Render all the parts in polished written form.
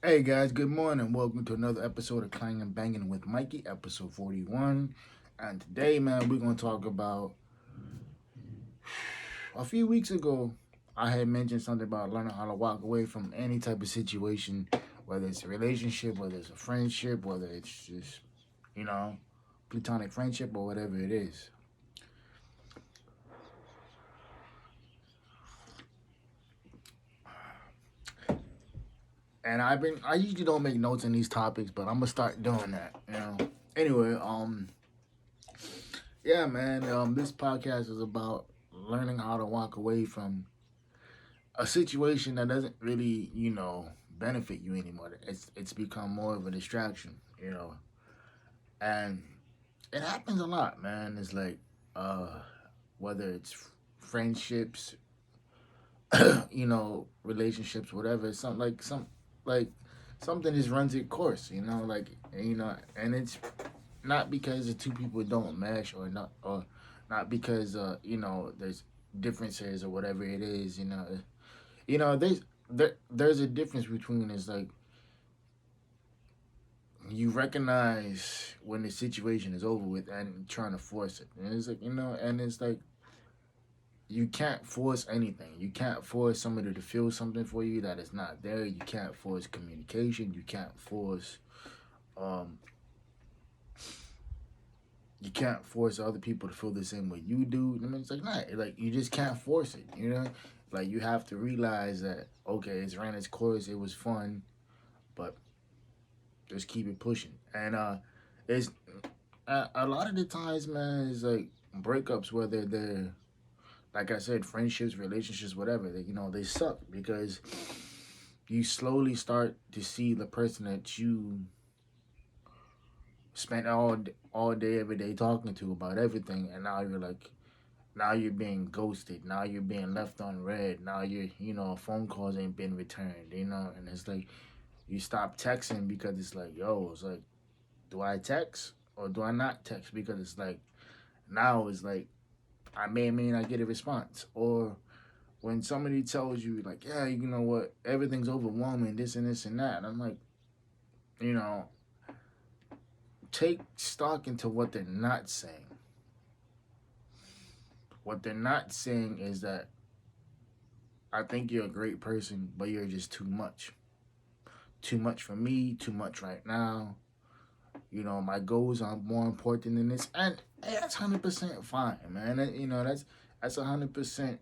Hey guys, good morning. Welcome to another episode of Clangin, Bangin with Mikey, episode 41. And today, man, we're going to talk about a few weeks ago. I had mentioned something about learning how to walk away from any type of situation, whether it's a relationship, whether it's a friendship, whether it's just, you know, platonic friendship or whatever it is. And I usually don't make notes in these topics, but I'm gonna start doing that. Anyway, yeah, man. This podcast is about learning how to walk away from a situation that doesn't really, benefit you anymore. It's become more of a distraction. And it happens a lot, man. It's like, uh, whether it's friendships, relationships, whatever. Like something just runs its course. And it's not because the two people don't mesh or not because there's differences or whatever it is. There's a difference between it's like you recognize when the situation is over with and trying to force it. And it's like, and it's like you can't force anything. You can't force somebody to feel something for you that is not there. You can't force communication. Um you can't force other people to feel the same way you do. I mean, it's like not like you just can't force it. Like you have to realize that okay, it's ran its course. It was fun, but just keep it pushing. And it's a lot of the times, man, it's like breakups, whether they're like I said, friendships, relationships, whatever. They suck because you slowly start to see the person that you spent all day every day talking to about everything, and now you're being ghosted. Now you're being left on red. Now phone calls ain't been returned. And it's like you stop texting because it's like, yo, it's like, do I text or do I not text? Because it's like now it's like I may or may not get a response. Or when somebody tells you like, yeah, you know what, everything's overwhelming, this and this and that. And I'm like, you know, take stock into what they're not saying. What they're not saying is that I think you're a great person, but you're just too much. Too much for me, too much right now. My goals are more important than this. And hey, that's 100% fine, man. That's 100%,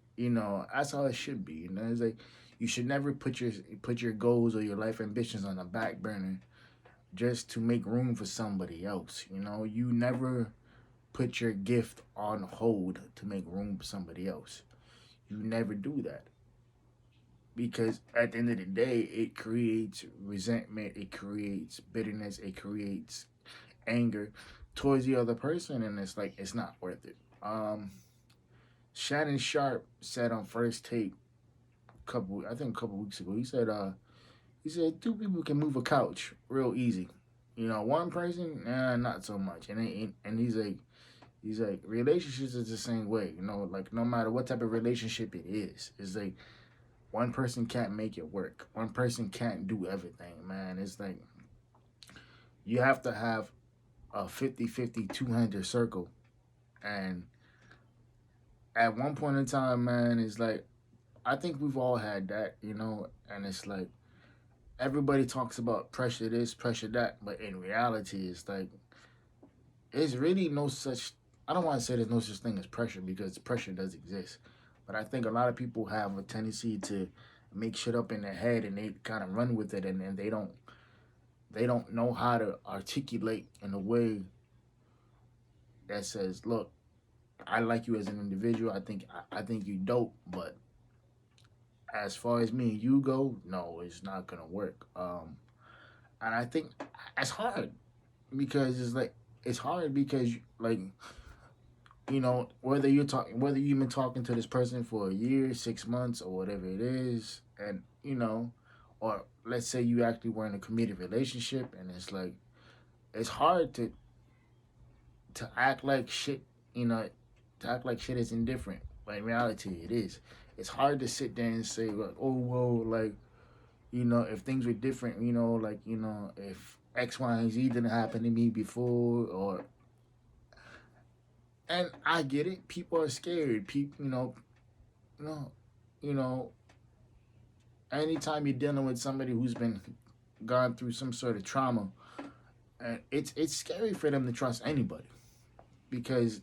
that's how it should be. It's like you should never put your goals or your life ambitions on the back burner just to make room for somebody else. You never put your gift on hold to make room for somebody else. You never do that. Because at the end of the day, it creates resentment, it creates bitterness, it creates anger towards the other person, and it's like it's not worth it. Shannon Sharp said on First Take I think a couple weeks ago, he said two people can move a couch real easy. One person, not so much. And he's like relationships is the same way. Like no matter what type of relationship it is, it's like one person can't make it work. One person can't do everything, man. It's like you have to have a 50-50 200 circle. And at one point in time, man, it's like I think we've all had that. And it's like everybody talks about pressure this, pressure that, but in reality, it's like it's really no such. I don't want to say there's no such thing as pressure because pressure does exist, but I think a lot of people have a tendency to make shit up in their head and they kind of run with it, and they don't know how to articulate in a way that says, "Look, I like you as an individual. I think you dope, but as far as me and you go, no, it's not gonna work." And I think it's hard because it's hard because like whether you've been talking to this person for a year, 6 months, or whatever it is, and or let's say you actually were in a committed relationship, and it's like it's hard to act like shit, you know, to act like shit is indifferent. But in reality, it is. It's hard to sit there and say, like, oh, well, like, if things were different, like, if X, Y, and Z didn't happen to me before, or and I get it. People are scared. People, you know, you know, anytime you're dealing with somebody who's been gone through some sort of trauma, and it's scary for them to trust anybody because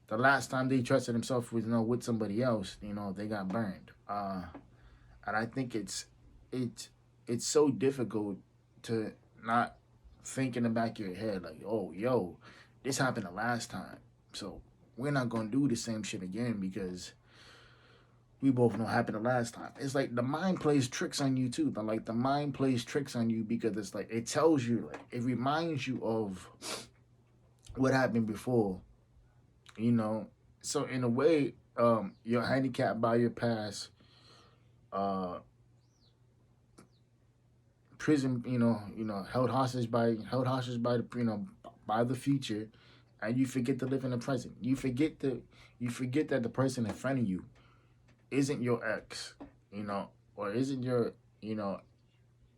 the last time they trusted themselves was with somebody else, they got burned. And I think it's it's so difficult to not think in the back of your head like, oh, yo, this happened the last time, so we're not gonna do the same shit again because we both know happened the last time. It's like the mind plays tricks on you too. Like the mind plays tricks on you because it's like it tells you, like it reminds you of what happened before, you know. So in a way, you're handicapped by your past, uh, prison, held hostage by the by the future, and you forget to live in the present. You forget that the person in front of you isn't your ex, or isn't your you know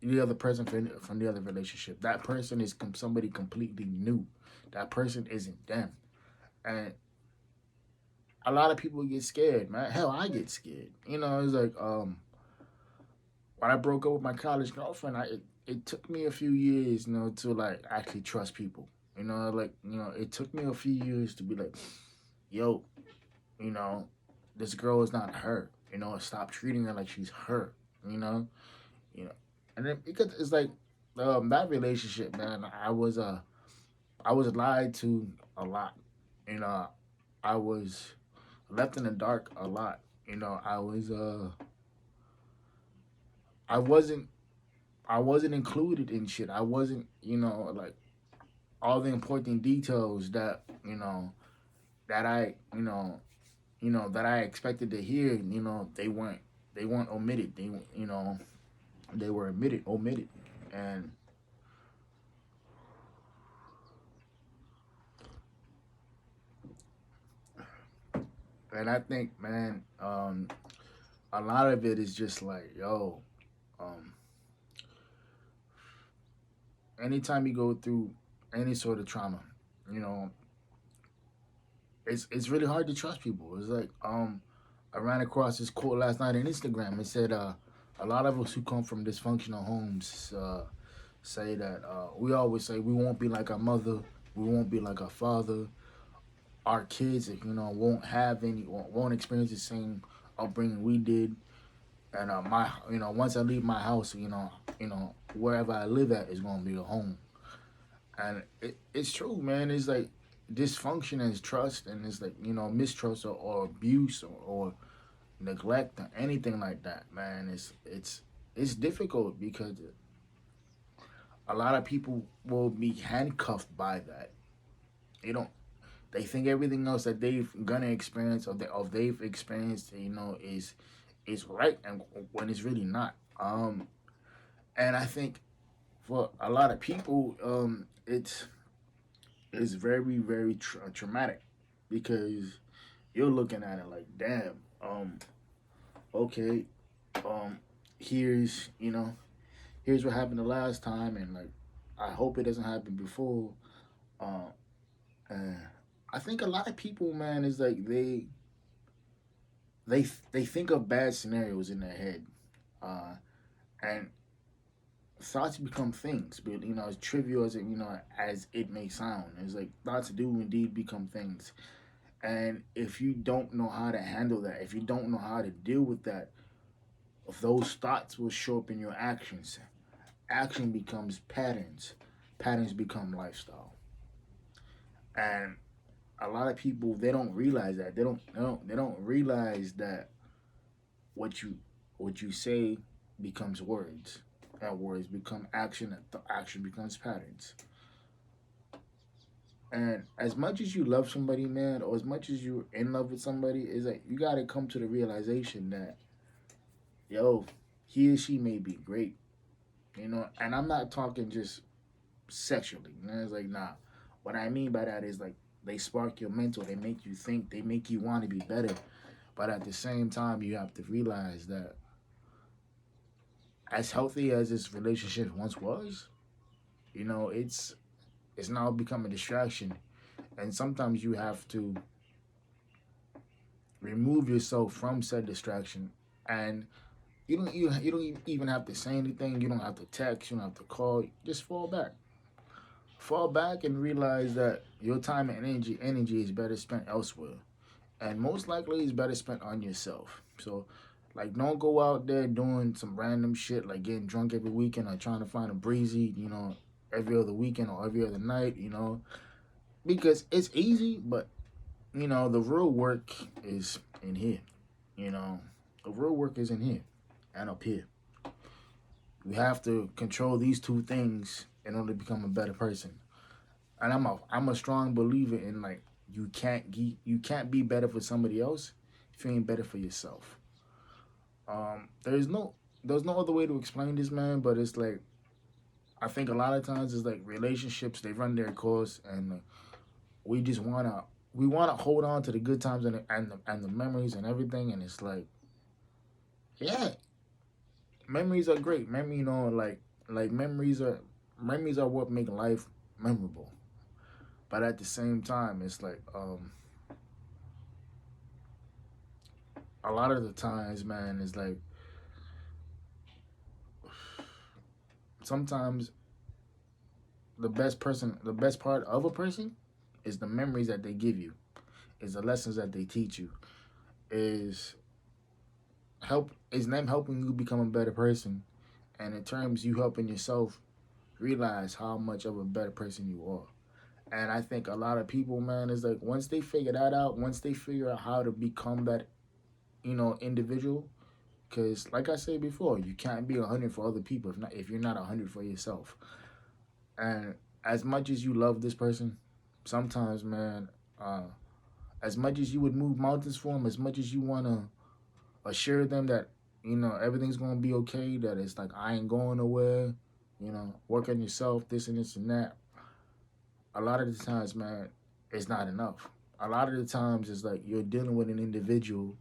the other person from the other relationship. That person is somebody completely new. That person isn't them, and a lot of people get scared, man. Hell, I get scared. It's like when I broke up with my college girlfriend, it took me a few years, to like actually trust people. It took me a few years to be like, yo, you know, this girl is not her. Stop treating her like she's her. You know, you know, and then because it's like that relationship, man. I was lied to a lot. You know, I was left in the dark a lot. I wasn't I wasn't included in shit. I wasn't, like all the important details that, that I, that I expected to hear, they weren't omitted. They were omitted. And I think, man, a lot of it is just like, yo, um, anytime you go through any sort of trauma, you know, it's really hard to trust people. It's like I ran across this quote last night on Instagram. It said a lot of us who come from dysfunctional homes say that we always say we won't be like our mother, we won't be like our father. Our kids, won't have won't experience the same upbringing we did. And my, once I leave my house, wherever I live at is gonna be a home. And it's true, man. It's like dysfunction is trust, and it's like mistrust or abuse or neglect or anything like that, man. It's difficult because a lot of people will be handcuffed by that. They don't. They think everything else that they've gonna experience or they've experienced, is right, and when it's really not. And I think for a lot of people, it's very very traumatic because you're looking at it like, damn, okay, um, here's here's what happened the last time, and like I hope it doesn't happen before. Uh, and I think a lot of people, man, is like they think of bad scenarios in their head, uh, and thoughts become things. But as trivial as it may sound, it's like thoughts do indeed become things. And if you don't know how to handle that, if you don't know how to deal with that, those thoughts will show up in your actions. Action becomes patterns. Patterns become lifestyle. And a lot of people, they don't realize that. They don't realize that what you say becomes words. And words become action, and action becomes patterns. And as much as you love somebody, man, or as much as you're in love with somebody, is like you gotta come to the realization that, yo, he or she may be great, and I'm not talking just sexually. It's like, nah. What I mean by that is like they spark your mental, they make you think, they make you want to be better. But at the same time, you have to realize that as healthy as this relationship once was, it's now become a distraction, and sometimes you have to remove yourself from said distraction, and you don't even have to say anything. You don't have to text. You don't have to call. Just fall back, and realize that your time and energy is better spent elsewhere, and most likely it's better spent on yourself. So, like, don't go out there doing some random shit like getting drunk every weekend or trying to find a breezy, every other weekend or every other night, because it's easy, but the real work is in here. You know, the real work is in here and up here. You have to control these two things in order to become a better person. And I'm a strong believer in, like, you can't be better for somebody else if you ain't better for yourself. There's no other way to explain this, man. But it's like, I think a lot of times it's like relationships, they run their course, and we just wanna hold on to the good times and the memories and everything. And it's like, yeah, memories are great. Like memories are what make life memorable. But at the same time, it's like, a lot of the times, man, it's like sometimes the best part of a person is the memories that they give you, is the lessons that they teach you, is is them helping you become a better person, and in terms you helping yourself realize how much of a better person you are. And I think a lot of people, man, is like, once they figure that out, once they figure out how to become that, individual, because like I said before, you can't be 100 for other people if you're not 100 for yourself. And as much as you love this person, sometimes, man, uh, as much as you would move mountains for them, as much as you want to assure them that, everything's going to be okay, that it's like, I ain't going nowhere, work on yourself, this and this and that, a lot of the times, man, it's not enough. A lot of the times, it's like you're dealing with an individual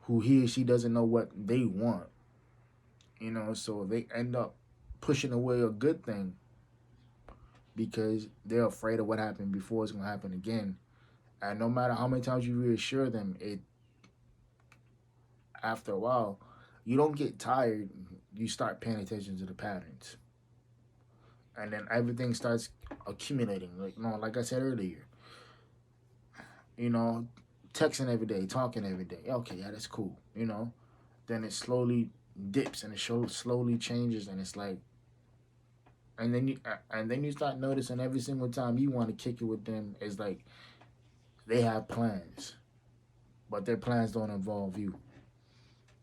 who he or she doesn't know what they want, so they end up pushing away a good thing because they're afraid of what happened before it's going to happen again. And no matter how many times you reassure them, after a while, you don't get tired. You start paying attention to the patterns, and then everything starts accumulating. Like I said earlier, you know, texting every day, talking every day. Okay, yeah, that's cool. Then it slowly dips and it slowly changes, and it's like, and then you start noticing every single time you want to kick it with them, it's like they have plans, but their plans don't involve you,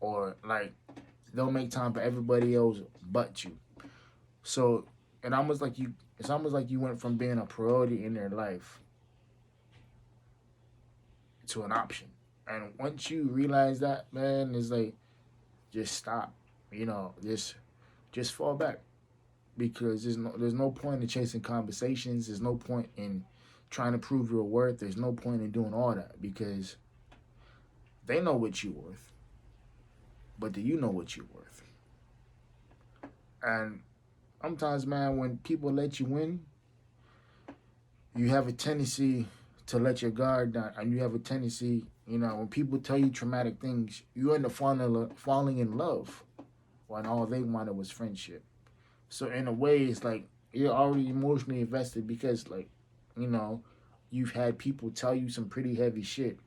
or like they'll make time for everybody else but you. So it's almost like you went from being a priority in their life to an option. And once you realize that, man, it's like, just stop. Just fall back, because there's no point in chasing conversations. There's no point in trying to prove your worth. There's no point in doing all that, because they know what you're worth, but do you know what you're worth? And sometimes, man, when people let you win, you have a tendency to let your guard down, and you have a tendency, when people tell you traumatic things, you end up falling in love when all they wanted was friendship. So in a way, it's like you're already emotionally invested because, like, you know, you've had people tell you some pretty heavy shit,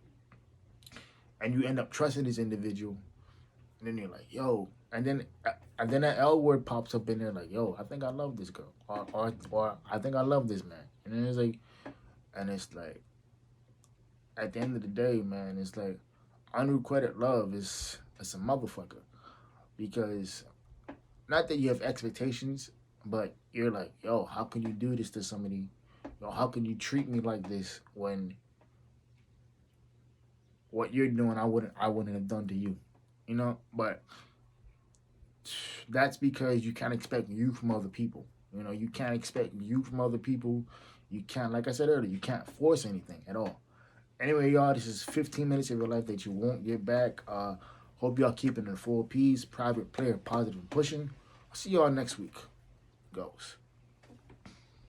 and you end up trusting this individual, and then you're like, yo, and then that L word pops up in there, like, yo, I think I love this girl, or I think I love this man, and then it's like, at the end of the day, man, it's like unrequited love is it's a motherfucker, because not that you have expectations, but you're like, yo, how can you do this to somebody? Yo, how can you treat me like this when what you're doing I wouldn't have done to you, But that's because you can't expect you from other people. You can't expect you from other people. You can't, like I said earlier, you can't force anything at all. Anyway, y'all, this is 15 minutes of your life that you won't get back. Hope y'all keeping the full P's, private player, positive and pushing. I'll see y'all next week. Goes.